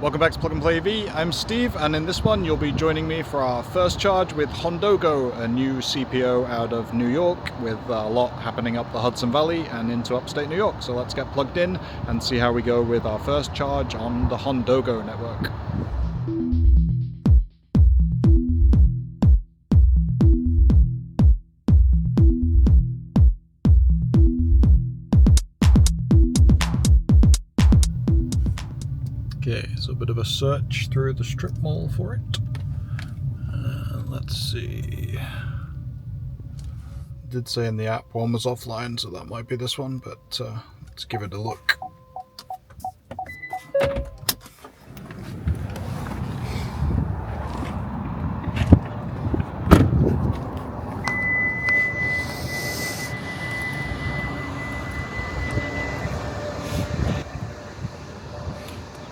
Welcome back to Plug and Play EV. I'm Steve, and in this one you'll be joining me for our first charge with HondoGO, a new CPO out of New York with a lot happening up the Hudson Valley and into upstate New York. So let's get plugged in and see how we go with our first charge on the HondoGO network. Okay, so a bit of a search through the strip mall for it. Let's see. It did say in the app one was offline, so that might be this one, but let's give it a look.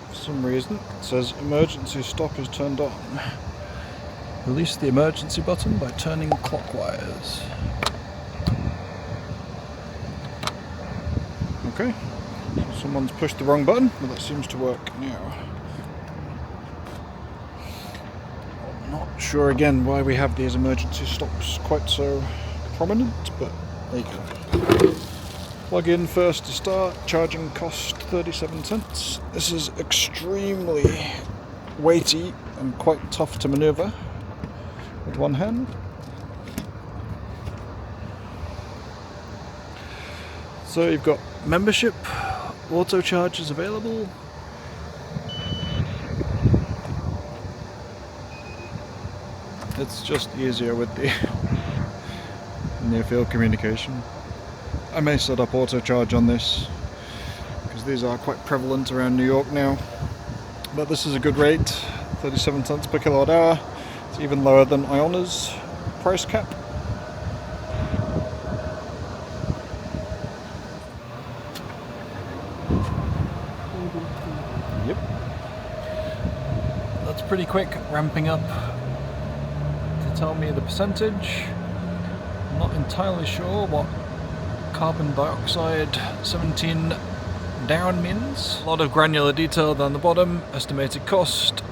For some reason it says emergency stop is turned on. Release the emergency button by turning clockwise. Okay, so someone's pushed the wrong button, but that seems to work now. I'm not sure again why we have these emergency stops quite so prominent, but there you go. Plug in first to start, charging cost 37 cents. This is extremely weighty and quite tough to maneuver with one hand. So you've got membership, auto chargers available. It's just easier with the near field communication. I may set up auto charge on this because these are quite prevalent around New York now, but this is a good rate, 37 cents per kilowatt hour. It's even lower than Iona's price cap. Yep, that's pretty quick, ramping up to tell me the percentage. I'm not entirely sure what carbon dioxide 17 down means. A lot of granular detail down the bottom, estimated cost,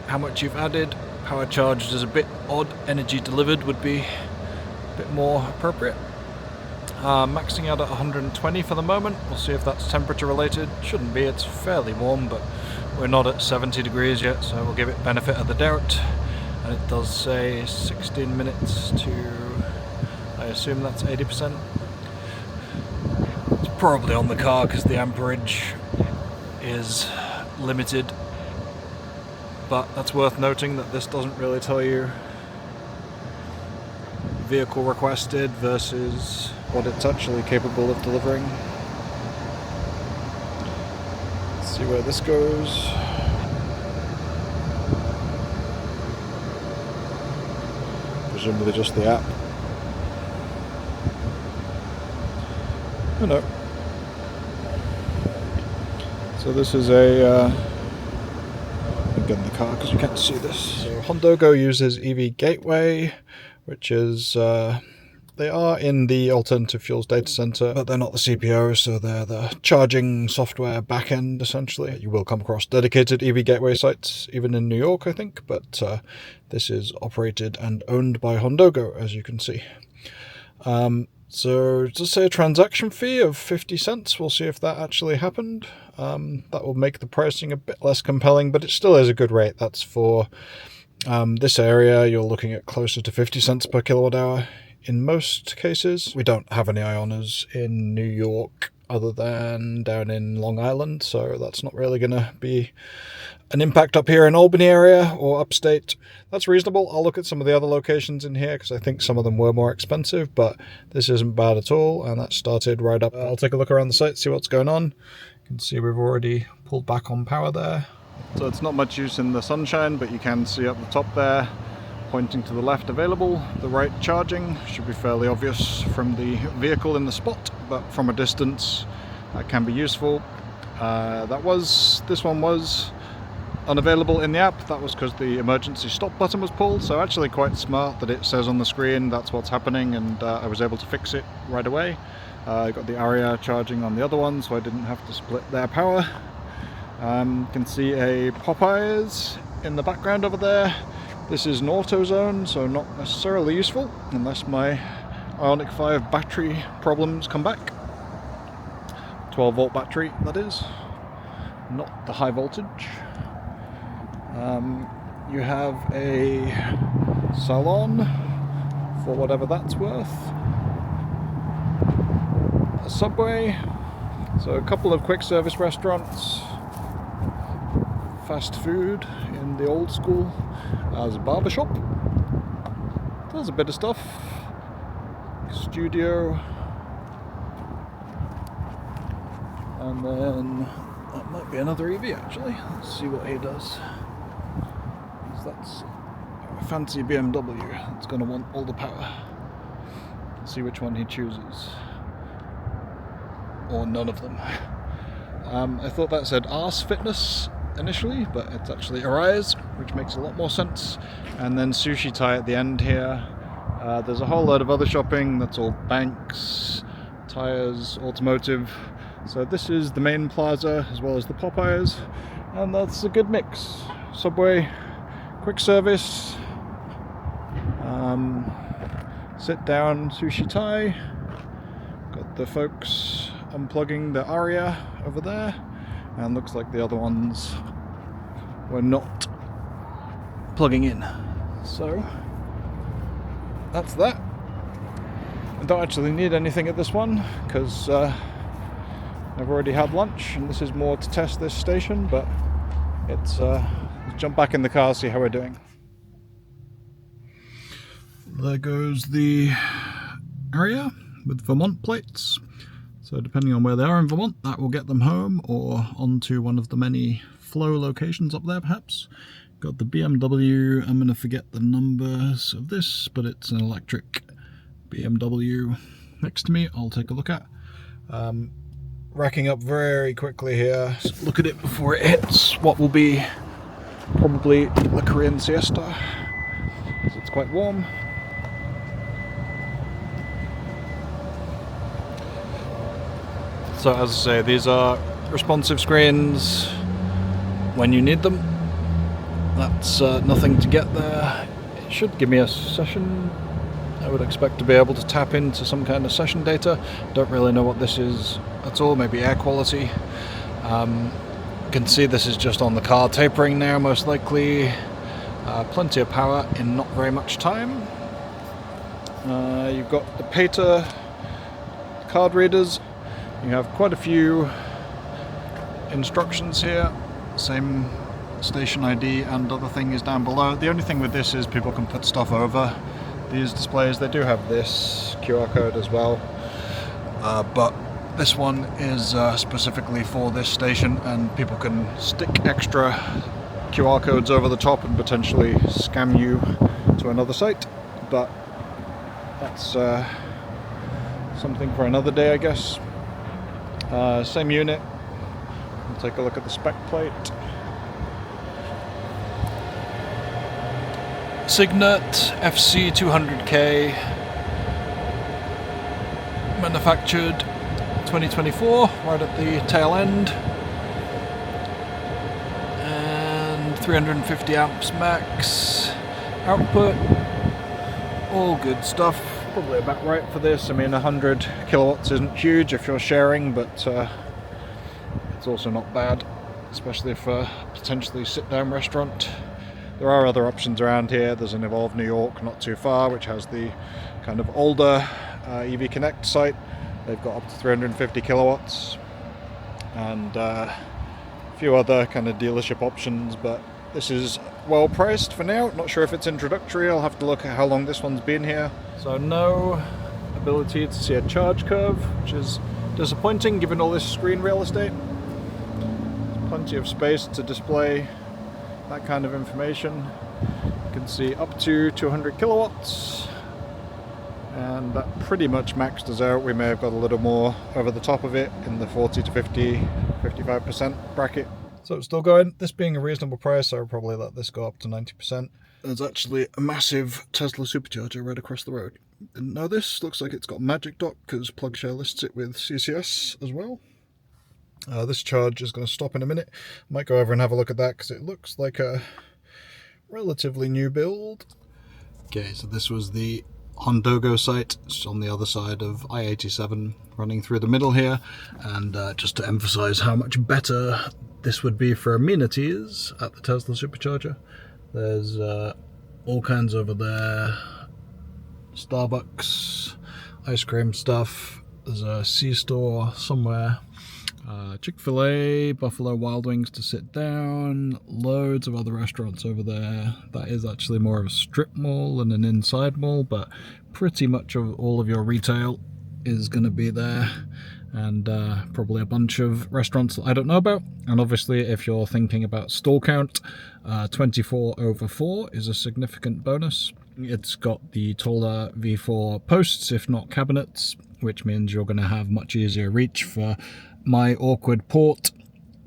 how much you've added, power charged is a bit odd, energy delivered would be a bit more appropriate. Maxing out at 120 for the moment, we'll see if that's temperature related. Shouldn't be, it's fairly warm, but we're not at 70 degrees yet, so we'll give it benefit of the doubt. And it does say 16 minutes to, I assume that's 80%. Probably on the car because the amperage is limited, but that's worth noting that this doesn't really tell you vehicle requested versus what it's actually capable of delivering. Let's see where this goes. Presumably just the app. Oh no. So this is a, get in the car because you can't see this. So HondoGO uses EV Gateway, which is, they are in the alternative fuels data center, but they're not the CPO, so they're the charging software backend essentially. You will come across dedicated EV Gateway sites, even in New York, I think, but this is operated and owned by HondoGO, as you can see. So just say a transaction fee of 50 cents. We'll see if that actually happened. That will make the pricing a bit less compelling, but it still is a good rate. That's for this area. You're looking at closer to 50 cents per kilowatt hour in most cases. We don't have any Ionas in New York other than down in Long Island, so that's not really going to be an impact up here in Albany area or upstate. That's reasonable. I'll look at some of the other locations in here because I think some of them were more expensive, but this isn't bad at all, and that started right up. I'll take a look around the site, see what's going on. You can see we've already pulled back on power there. So it's not much use in the sunshine, but you can see up the top there, pointing to the left available. The right charging should be fairly obvious from the vehicle in the spot, but from a distance that can be useful. This one was unavailable in the app. That was because the emergency stop button was pulled, so actually quite smart that it says on the screen that's what's happening, and I was able to fix it right away. I got the area charging on the other one, so I didn't have to split their power. You can see a Popeyes in the background over there. This is an auto zone, so not necessarily useful unless my Ioniq 5 battery problems come back. 12-volt battery, that is, not the high voltage. You have a salon, for whatever that's worth. A Subway, so a couple of quick service restaurants. Fast food in the old school. There's a barber shop. There's a bit of stuff. Studio. And then that might be another EV actually. Let's see what he does. That's a fancy BMW. It's going to want all the power. Let's see which one he chooses. Or none of them. I thought that said Arse Fitness initially, but it's actually Arise, which makes a lot more sense. And then Sushi Thai at the end here. There's a whole load of other shopping. That's all banks, tires, automotive. So this is the main plaza as well as the Popeyes, and that's a good mix. Subway, quick service, sit down Sushi Thai. Got the folks unplugging the Aria over there, and looks like the other ones were not plugging in. So that's that. I don't actually need anything at this one because I've already had lunch, and this is more to test this station, but it's let's jump back in the car, see how we're doing. There goes the area with Vermont plates. So depending on where they are in Vermont, that will get them home or onto one of the many flow locations up there perhaps. Got the BMW, I'm going to forget the numbers of this, but it's an electric BMW next to me, I'll take a look at. Racking up very quickly here. So look at it before it hits what will be probably the Korean siesta. So it's quite warm. So as I say, these are responsive screens when you need them. That's nothing to get there. It should give me a session. I would expect to be able to tap into some kind of session data. Don't really know what this is at all, maybe air quality. You can see this is just on the car tapering now, most likely. Plenty of power in not very much time. You've got the Pater card readers. You have quite a few instructions here. Same station ID and other thing is down below. The only thing with this is people can put stuff over these displays. They do have this QR code as well, but this one is specifically for this station, and people can stick extra QR codes over the top and potentially scam you to another site, but that's something for another day, I guess. Same unit. We'll take a look at the spec plate. Signet FC200K, manufactured 2024, right at the tail end, and 350 amps max output. All good stuff. Probably about right for this. I mean, 100 kilowatts isn't huge if you're sharing, but it's also not bad, especially for a potentially sit-down restaurant. There are other options around here. There's an Evolve New York not too far, which has the kind of older EV Connect site. They've got up to 350 kilowatts, and a few other kind of dealership options, but this is well priced for now. Not sure if it's introductory. I'll have to look at how long this one's been here. So no ability to see a charge curve, which is disappointing given all this screen real estate. There's plenty of space to display that kind of information. You can see up to 200 kilowatts, and that pretty much maxed us out. We may have got a little more over the top of it in the 40 to 50, 55% bracket. So it's still going. This being a reasonable price, I would probably let this go up to 90%. There's actually a massive Tesla Supercharger right across the road. Didn't know this. Looks like it's got Magic Dock because PlugShare lists it with CCS as well. This charge is going to stop in a minute. Might go over and have a look at that because it looks like a relatively new build. Okay, so this was the HondoGO site. It's on the other side of I-87, running through the middle here. And just to emphasize how much better this would be for amenities at the Tesla Supercharger, there's all kinds over there. Starbucks, ice cream stuff. There's a C-store somewhere. Chick-fil-A, Buffalo Wild Wings to sit down, loads of other restaurants over there. That is actually more of a strip mall than an inside mall, but pretty much all of your retail is going to be there, and probably a bunch of restaurants that I don't know about. And obviously, if you're thinking about stall count, 24/4 is a significant bonus. It's got the taller V4 posts, if not cabinets, which means you're going to have much easier reach for my awkward port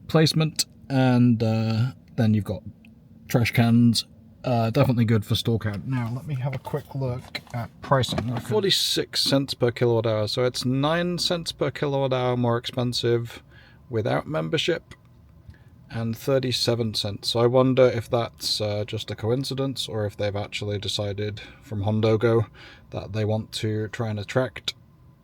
placement, and then you've got trash cans. Definitely good for stall count. Now let me have a quick look at pricing. 46 cents per kilowatt hour, so it's 9 cents per kilowatt hour more expensive without membership, and 37 cents. So I wonder if that's just a coincidence, or if they've actually decided from HondoGO that they want to try and attract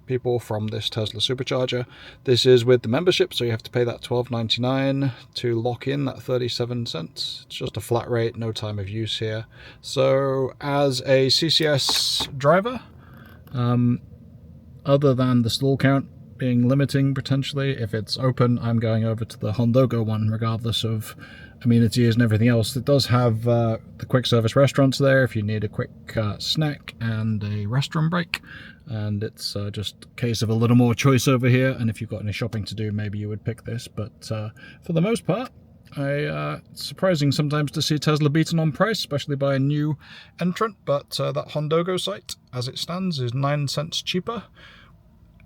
people from this Tesla Supercharger. This is with the membership, so you have to pay that $12.99 to lock in that 37 cents. It's just a flat rate, no time of use here. So as a CCS driver, other than the stall count being limiting potentially, if it's open, I'm going over to the HondoGO one regardless of amenities and everything else. It does have the quick service restaurants there if you need a quick snack and a restroom break, and it's just a case of a little more choice over here. And if you've got any shopping to do, maybe you would pick this, but for the most part, it's surprising sometimes to see Tesla beaten on price, especially by a new entrant, but that HondoGO site as it stands is 9 cents cheaper,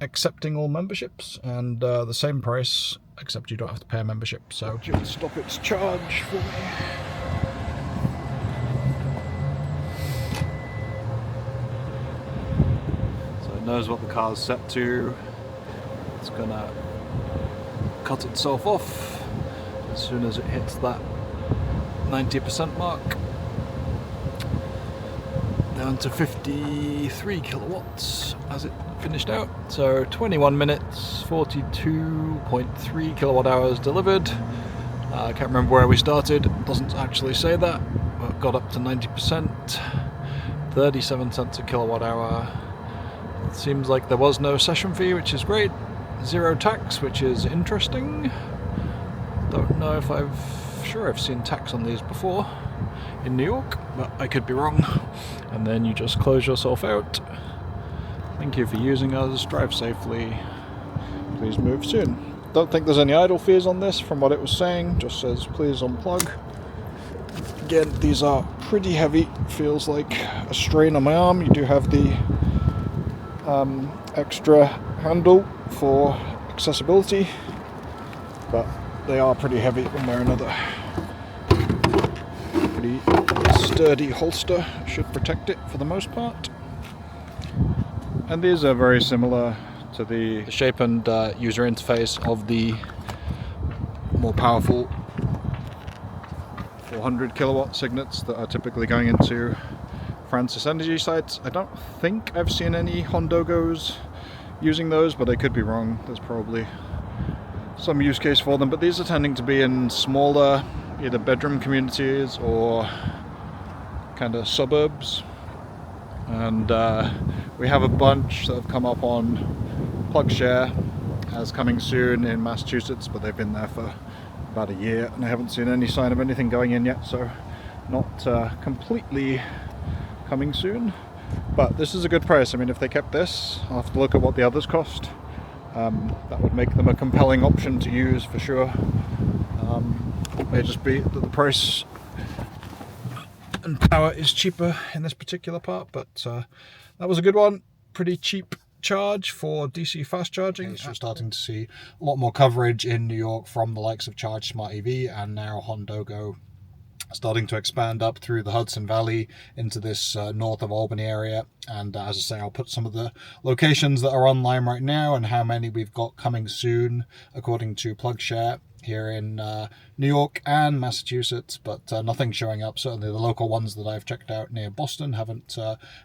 accepting all memberships, and the same price, except you don't have to pay a membership. So just stop its charge for me. So it knows what the car's set to. It's gonna cut itself off as soon as it hits that 90% mark, down to 53 kilowatts as it finished out. So 21 minutes, 42.3 kilowatt hours delivered. I can't remember where we started, it doesn't actually say that, but got up to 90%, 37 cents a kilowatt hour. It seems like there was no session fee, which is great. Zero tax, which is interesting. Don't know if I've seen tax on these before in New York, but I could be wrong. And then you just close yourself out. Thank you for using us, drive safely, please move soon. Don't think there's any idle fees on this from what it was saying, just says please unplug. Again, these are pretty heavy, feels like a strain on my arm. You do have the extra handle for accessibility, but they are pretty heavy one way or another. Pretty sturdy holster, should protect it for the most part. And these are very similar to the shape and user interface of the more powerful 400 kilowatt signets that are typically going into Francis Energy sites. I don't think I've seen any HondoGOs using those, but I could be wrong. There's probably some use case for them, but these are tending to be in smaller either bedroom communities or kind of suburbs. And we have a bunch that have come up on PlugShare as coming soon in Massachusetts, but they've been there for about a year and I haven't seen any sign of anything going in yet, so not completely coming soon. But this is a good price. I mean, if they kept this, I'll have to look at what the others cost. That would make them a compelling option to use for sure. It may just be that the price and power is cheaper in this particular part, but that was a good one. Pretty cheap charge for DC fast charging. So we're starting to see a lot more coverage in New York from the likes of Charge Smart EV and now HondoGO starting to expand up through the Hudson Valley into this north of Albany area. And as I say, I'll put some of the locations that are online right now and how many we've got coming soon according to PlugShare here in New York and Massachusetts, but nothing showing up. Certainly the local ones that I've checked out near Boston haven't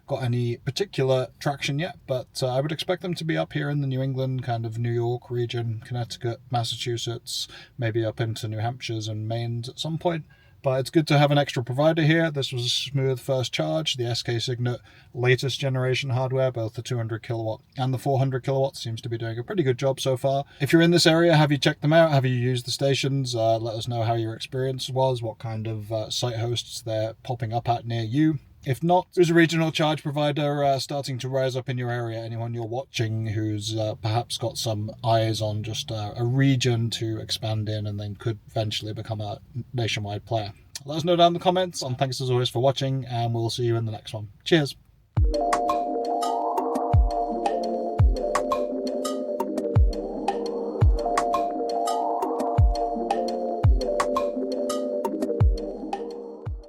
got any particular traction yet, but I would expect them to be up here in the New England, kind of New York region, Connecticut, Massachusetts, maybe up into New Hampshire's and Maine's at some point. But it's good to have an extra provider here. This was a smooth first charge. The SK Signet latest generation hardware, both the 200 kilowatt and the 400 kilowatt, seems to be doing a pretty good job so far. If you're in this area, have you checked them out? Have you used the stations? Let us know how your experience was, what kind of site hosts they're popping up at near you. If not, there's a regional charge provider starting to rise up in your area. Anyone you're watching who's perhaps got some eyes on just a region to expand in and then could eventually become a nationwide player. Let us know down in the comments, and thanks as always for watching, and we'll see you in the next one. Cheers!